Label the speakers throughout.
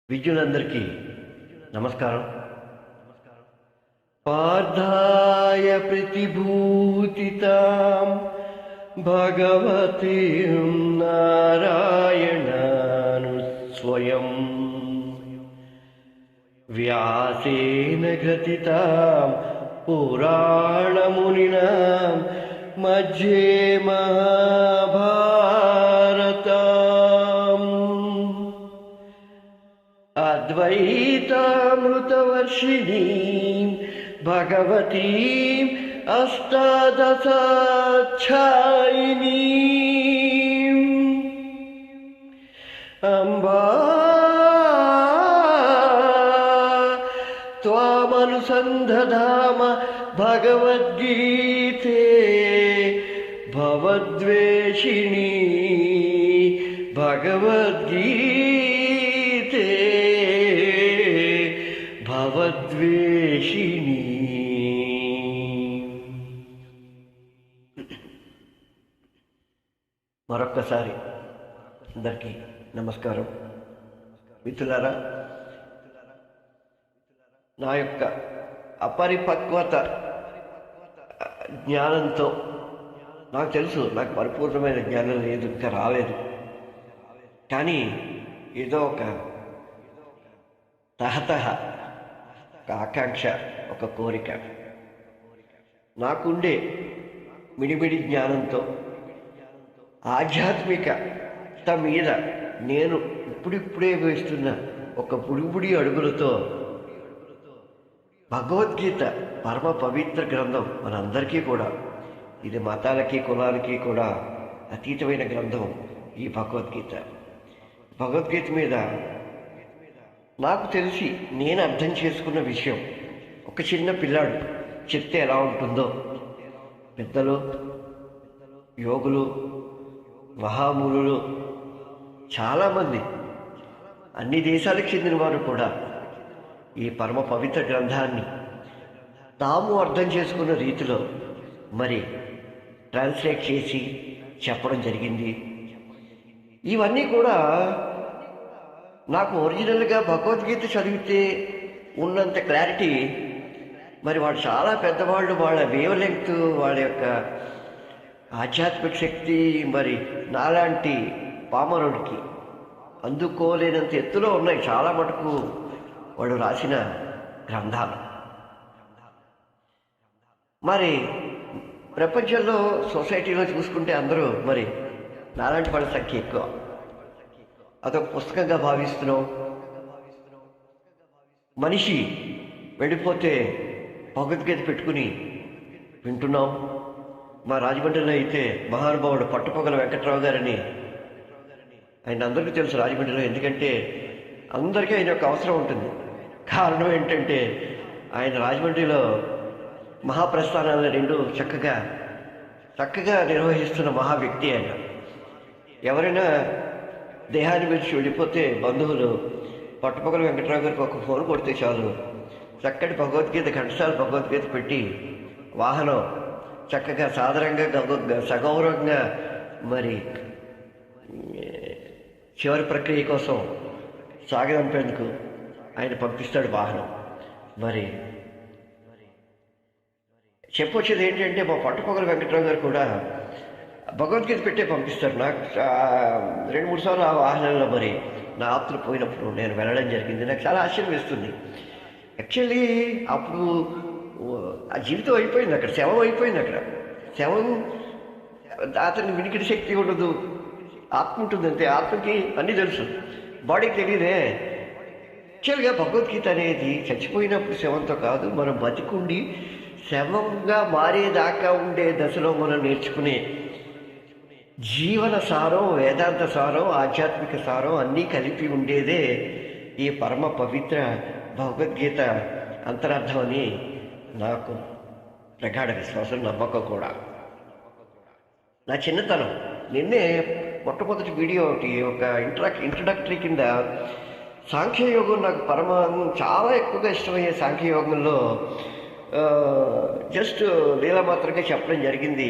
Speaker 1: విద్యులందరికీ నమస్కారం. పార్థాయ ప్రతిభూతితాం భగవతీం నారాయణాను స్వయం వ్యాసేన గ్రథితాం పురాణమునినాం మధ్యే మహాభారతం అద్వైతామృతవర్షిణీం భగవతీం అష్టాదశాధ్యాయినీం అంబా త్వామనుసంధామ భగవద్గీతే భవద్వేషిణీ భగవద్గీతే భవద్వేషిణీ. మరొక్కసారి అందరికీ నమస్కారం. మిత్రులారా, నా యొక్క అపరిపక్వత జ్ఞానంతో నాకు తెలుసు, నాకు పరిపూర్ణమైన జ్ఞానం లేదు, ఇంకా రాలేదు. కానీ ఏదో ఒక తహతహ ఒక ఆకాంక్ష, ఒక కోరిక నాకుండే మిడిమిడి జ్ఞానంతో ఆధ్యాత్మికత మీద నేను ఇప్పుడిప్పుడే వేస్తున్న ఒక బుడిబుడి అడుగులతో భగవద్గీత పరమ పవిత్ర గ్రంథం, మనందరికీ కూడా ఇది మతాలకి కులాలకి కూడా అతీతమైన గ్రంథం ఈ భగవద్గీత. భగవద్గీత మీద నాకు తెలిసి నేను అర్థం చేసుకున్న విషయం, ఒక చిన్న పిల్లాడు చెప్తే ఎలా ఉంటుందో పెద్దలు, యోగులు, మహామునులు, చాలామంది అన్ని దేశాలకు చెందిన వారు కూడా ఈ పరమ పవిత్ర గ్రంథాన్ని తాము అర్థం చేసుకున్న రీతిలో మరి ట్రాన్స్లేట్ చేసి చెప్పడం జరిగింది. ఇవన్నీ కూడా నాకు ఒరిజినల్గా భగవద్గీత చదివితే ఉన్నంత క్లారిటీ మరి వాళ్ళు చాలా పెద్దవాళ్ళు, వాళ్ళ వేవ్ లెంగ్త్, వాళ్ళ యొక్క ఆధ్యాత్మిక శక్తి మరి నాలాంటి పామరుడికి అందుకోలేనంత ఎత్తులో ఉన్నాయి చాలా మటుకు వాడు రాసిన గ్రంథాలు. మరి ప్రపంచంలో సొసైటీలో చూసుకుంటే అందరూ మరి నాలాంటి వాళ్ళ సంఖ్య ఎక్కువ. అదొక పుస్తకంగా భావిస్తున్నాం. మనిషి వెళ్ళిపోతే భగవద్గీత పెట్టుకుని వింటున్నాం. మా రాజమండ్రిలో అయితే మహానుభావుడు పట్టుపొగల వెంకట్రావు గారని, ఆయన అందరికీ తెలుసు రాజమండ్రిలో, ఎందుకంటే అందరికీ ఆయన యొక్క అవసరం ఉంటుంది. కారణం ఏంటంటే ఆయన రాజమండ్రిలో మహాప్రస్థానాలను రెండు చక్కగా నిర్వహిస్తున్న మహా వ్యక్తి ఆయన. ఎవరైనా దేహాన్ని విడిచి వెళ్ళిపోతే బంధువులు పట్టుపొగల వెంకట్రావు గారికి ఒక ఫోన్ కొడితే చాలు, చక్కటి భగవద్గీత ఘంటసాల భగవద్గీత పెట్టి వాహనం చక్కగా సాధారణంగా సగౌరవంగా మరి చివరి ప్రక్రియ కోసం సాగనంపేందుకు ఆయన పంపిస్తాడు వాహనం. మరి చెప్పొచ్చేది ఏంటంటే మా పట్టుపొగల వెంకట్రావు గారు కూడా భగవద్గీత పెట్టే పంపిస్తారు. నాకు 2-3 సార్లు ఆ వాహనంలో మరి నా ఆప్తులు పోయినప్పుడు నేను వెళ్ళడం జరిగింది. నాకు చాలా ఆశ్చర్యం వేస్తుంది. యాక్చువల్లీ అప్పుడు ఆ జీవితం అయిపోయింది, అక్కడ శవం అయిపోయింది. అక్కడ శవం అతని వినికిడి శక్తి ఉండదు, ఆత్మ ఉంటుంది అంతే. ఆత్మకి అన్నీ తెలుసు, బాడీకి తెలియదే. యాక్చువల్గా భగవద్గీత అనేది చచ్చిపోయినప్పుడు శవంతో కాదు, మనం బతికుండి శవంగా మారేదాకా ఉండే దశలో మనం నేర్చుకునే జీవన సారం, వేదాంత సారం, ఆధ్యాత్మిక సారం అన్నీ కలిపి ఉండేదే ఈ పరమ పవిత్ర భగవద్గీత అంతరార్థం అని నాకు ప్రగాఢ విశ్వాసం, నమ్మకం కూడా. నా చిన్నతనం నిన్నే మొట్టమొదటి వీడియో ఒకటి, ఒక ఇంట్రడక్టరీ కింద సాంఖ్యయోగం నాకు చాలా ఎక్కువగా ఇష్టమయ్యే సాంఖ్యయోగంలో జస్ట్ లీలామాత్రంగా చెప్పడం జరిగింది.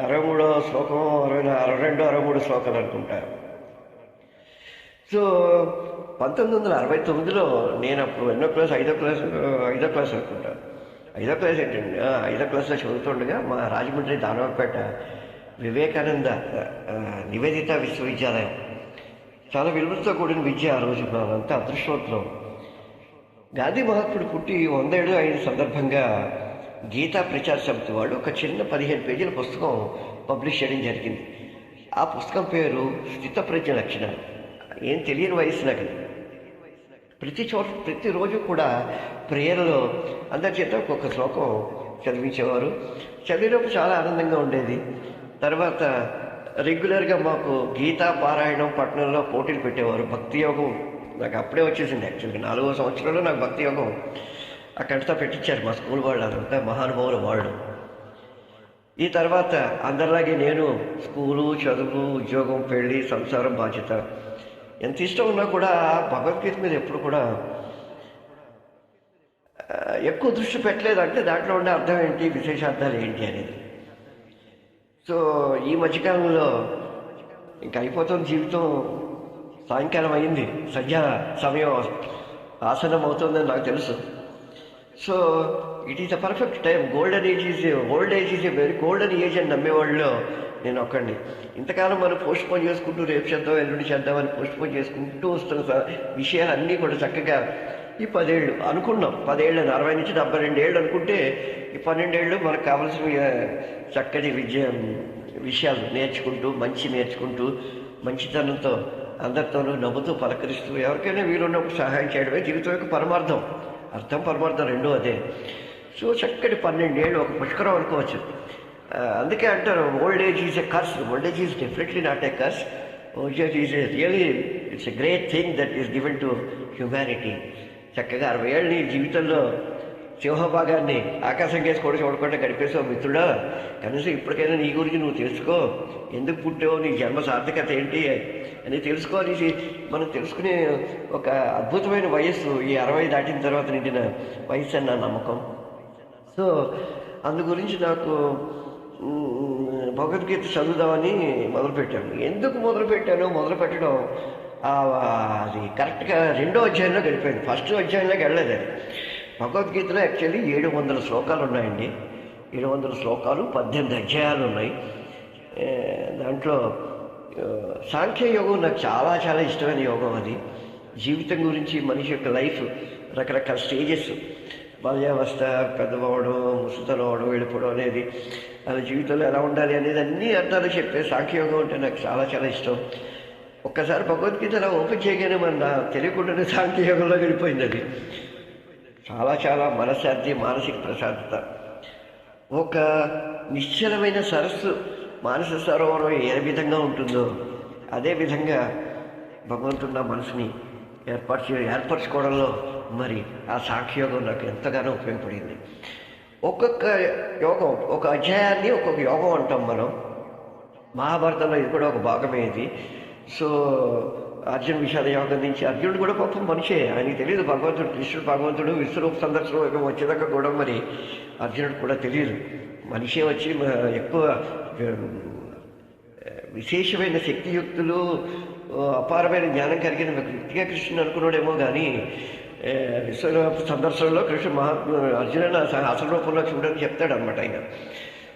Speaker 1: 63వ శ్లోకం, 62, 63 శ్లోకాలు అనుకుంటా. సో 1969లో నేను అప్పుడు ఎన్నో క్లాస్, ఐదో క్లాస్ అనుకుంటా. ఐదో క్లాస్ ఏంటండి, ఐదో క్లాస్లో చదువుతుండగా మా రాజమండ్రి దానవపేట వివేకానంద నివేదిత విశ్వవిద్యాలయం, చాలా విలువలతో కూడిన విద్య. ఆ రోజు అంతా అదృష్టవంతులం. గాంధీ మహాత్ముడు పుట్టి 100 ఏళ్ళు అయిన సందర్భంగా గీతా ప్రచార సమితి వాళ్ళు ఒక చిన్న 15 పేజీల పుస్తకం పబ్లిష్ చేయడం జరిగింది. ఆ పుస్తకం పేరు స్థితప్రజ్ఞ లక్షణాలు. ఏం తెలియని వయసు నాకు. ప్రతిరోజు కూడా ప్రేయర్లో అందరి చేత ఒక్కొక్క శ్లోకం చదివించేవారు. చదివినప్పుడు చాలా ఆనందంగా ఉండేది. తర్వాత రెగ్యులర్గా మాకు గీతా పారాయణం పట్టణంలో పోటీలు పెట్టేవారు. భక్తి యోగం నాకు అప్పుడే వచ్చేసింది. యాక్చువల్గా 4వ సంవత్సరంలో నాకు భక్తి యోగం అక్కడంతా పెట్టించారు మా స్కూల్ వాళ్ళు. అదంతా మహానుభావులు వాళ్ళు. ఈ తర్వాత అందరిలాగే నేను స్కూలు, చదువు, ఉద్యోగం, పెళ్ళి, సంసారం, బాధ్యత ఎంత ఇష్టం ఉన్నా కూడా భగవద్గీత మీద ఎప్పుడు కూడా ఎక్కువ దృష్టి పెట్టలేదు. అంటే దాంట్లో ఉండే అర్థం ఏంటి, విశేషార్థాలు ఏంటి అనేది. సో ఈ మధ్యకాలంలో ఇంకా అయిపోతుంది జీవితం. సాయంకాలం అయింది, సంధ్యా సమయం ఆసనం అవుతుందని నాకు తెలుసు. So it is the perfect time. Old age is a very golden age అని నమ్మేవాళ్ళలో నేను ఒక్కడిని. ఇంతకాలం మనం పోస్ట్పోన్ చేసుకుంటూ రేపు చేద్దాం, ఎల్లుండి చేద్దామని పోస్ట్పోన్ చేసుకుంటూ వస్తున్న విషయాలన్నీ కూడా చక్కగా ఈ 10 ఏళ్ళు అనుకున్నాం. 10 ఏళ్ళు, 60 నుంచి 72 ఏళ్ళు అనుకుంటే ఈ 12 ఏళ్ళు మనకు కావాల్సిన చక్కటి విషయాలు నేర్చుకుంటూ, నేర్చుకుంటూ, మంచితనంతో అందరితోనూ నవ్వుతూ పలకరిస్తూ, ఎవరికైనా వీలున్నప్పుడు సహాయం చేయడమే జీవితం యొక్క పరమార్థం. అర్థం పరమార్థం రెండూ అదే. సో చక్కటి 12 ఏళ్ళు ఒక పుష్కరం అనుకోవచ్చు. అందుకే అంటారు old age is a curse. Old age is definitely not a curse. Old age is it's a great thing that is given to humanity. చక్కగా 60 ఏళ్ళు నీ జీవితంలో సింహభాగాన్ని ఆకాశం కేసి కూడా చూడకుండా గడిపేసావు మిత్రుడా. కనీసం ఇప్పటికైనా నీ గురించి నువ్వు తెలుసుకో. ఎందుకు పుట్టావు, నీ జన్మ సార్థకత ఏంటి అని తెలుసుకో అనేసి మనం తెలుసుకునే ఒక అద్భుతమైన వయస్సు ఈ 60 దాటిన తర్వాత నిండిన వయస్సు అని నా నమ్మకం. సో అందు గురించి నాకు భగవద్గీత చదువుదామని మొదలుపెట్టాను. ఎందుకు మొదలుపెట్టడం అది కరెక్ట్గా 2వ అధ్యాయంలో గడిపోయింది. ఫస్ట్ అధ్యాయంలోకి వెళ్ళలేదు. అది భగవద్గీతలో యాక్చువల్లీ 700 శ్లోకాలు ఉన్నాయండి. 700 శ్లోకాలు, 18 అధ్యాయాలు ఉన్నాయి. దాంట్లో సాంఖ్యయోగం నాకు చాలా చాలా ఇష్టమైన యోగం. అది జీవితం గురించి, మనిషి యొక్క లైఫ్, రకరకాల స్టేజెస్, బాల్యావస్థ, పెద్దవాడు, ముసలితనవాడు, వెళ్ళిపోవడం అనేది, అలా జీవితంలో ఎలా ఉండాలి అనేది అన్ని అర్థాలు చెప్పే సాంఖ్యయోగం అంటే నాకు చాలా చాలా ఇష్టం. ఒక్కసారి భగవద్గీత అలా ఓపెన్ చేయగానే మన తెలియకుండానే సాంఖ్యయోగంలో గడిపోయింది. అది చాలా చాలా మనశ్శాంతి, మానసిక ప్రశాంతత. ఒక నిశ్చలమైన సరస్సు, మానస సరోవరం ఏ విధంగా ఉంటుందో అదే విధంగా భగవంతుడు నా మనసుని ఏర్పరచుకోవడంలో మరి ఆ సాంఖ్యయోగం నాకు ఎంతగానో ఉపయోగపడింది. ఒక్కొక్క యోగం, ఒక అధ్యాయాన్ని ఒక్కొక్క యోగం అంటాం మనం. మహాభారతంలో ఇది కూడా ఒక భాగమే ఇది. సో అర్జున్ విషాద యోగం నుంచి, అర్జునుడు కూడా పాపం మనిషే, ఆయనకి తెలియదు భగవంతుడు, కృష్ణుడు భగవంతుడు విశ్వరూప సందర్శనం వచ్చేదాకా కూడా మరి అర్జునుడు కూడా తెలియదు. మనిషే వచ్చి ఎక్కువ విశేషమైన శక్తియుక్తులు, అపారమైన జ్ఞానం కలిగిన వ్యక్తిగా కృష్ణుని అనుకున్నాడేమో కానీ విశ్వరూప సందర్శనంలో కృష్ణుడు అర్జునుడు అసలు రూపంలో చూడని చెప్తాడు అనమాట ఆయన.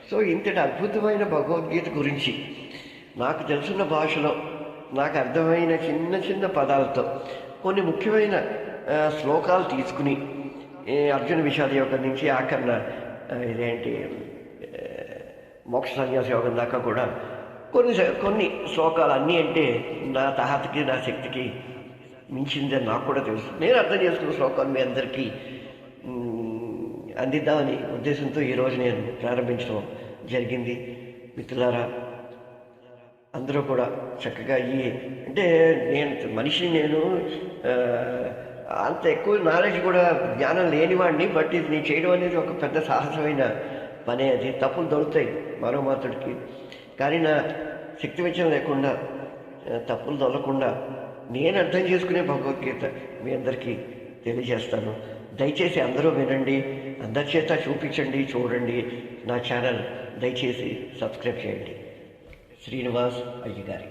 Speaker 1: సో ఇంతటి అద్భుతమైన భగవద్గీత గురించి నాకు తెలుసున్న భాషలో, నాకు అర్థమైన చిన్న చిన్న పదాలతో కొన్ని ముఖ్యమైన శ్లోకాలు తీసుకుని అర్జున విషాద యోగం నుంచి ఆఖరణ ఇదేంటి మోక్ష సన్యాస యోగం దాకా కూడా కొన్ని శ్లోకాలు అన్నీ అంటే నా తహతకి, నా శక్తికి మించిందని నాకు కూడా తెలుసు. నేను అర్థం చేసుకున్న శ్లోకాలు మీ అందరికీ అందిద్దామని ఉద్దేశంతో ఈరోజు నేను ప్రారంభించడం జరిగింది. మిత్రులారా, అందరూ కూడా చక్కగా అంటే నేను అంత ఎక్కువ నాలెడ్జ్ కూడా జ్ఞానం లేనివాడిని. బట్ ఇది నేను చేయడం అనేది ఒక పెద్ద సాహసమైన పనే. అది తప్పులు దొరుకుతాయి మానవ మాత్రుడికి, కానీ నా శక్తి వెచ్చం లేకుండా, తప్పులు దొరకకుండా నేను అర్థం చేసుకునే భగవద్గీత మీ అందరికీ తెలియజేస్తాను. దయచేసి అందరూ వినండి, అందరి చేత చూపించండి, చూడండి. నా ఛానల్ దయచేసి సబ్స్క్రైబ్ చేయండి. శ్రీనివాస్ అయ్యగారి.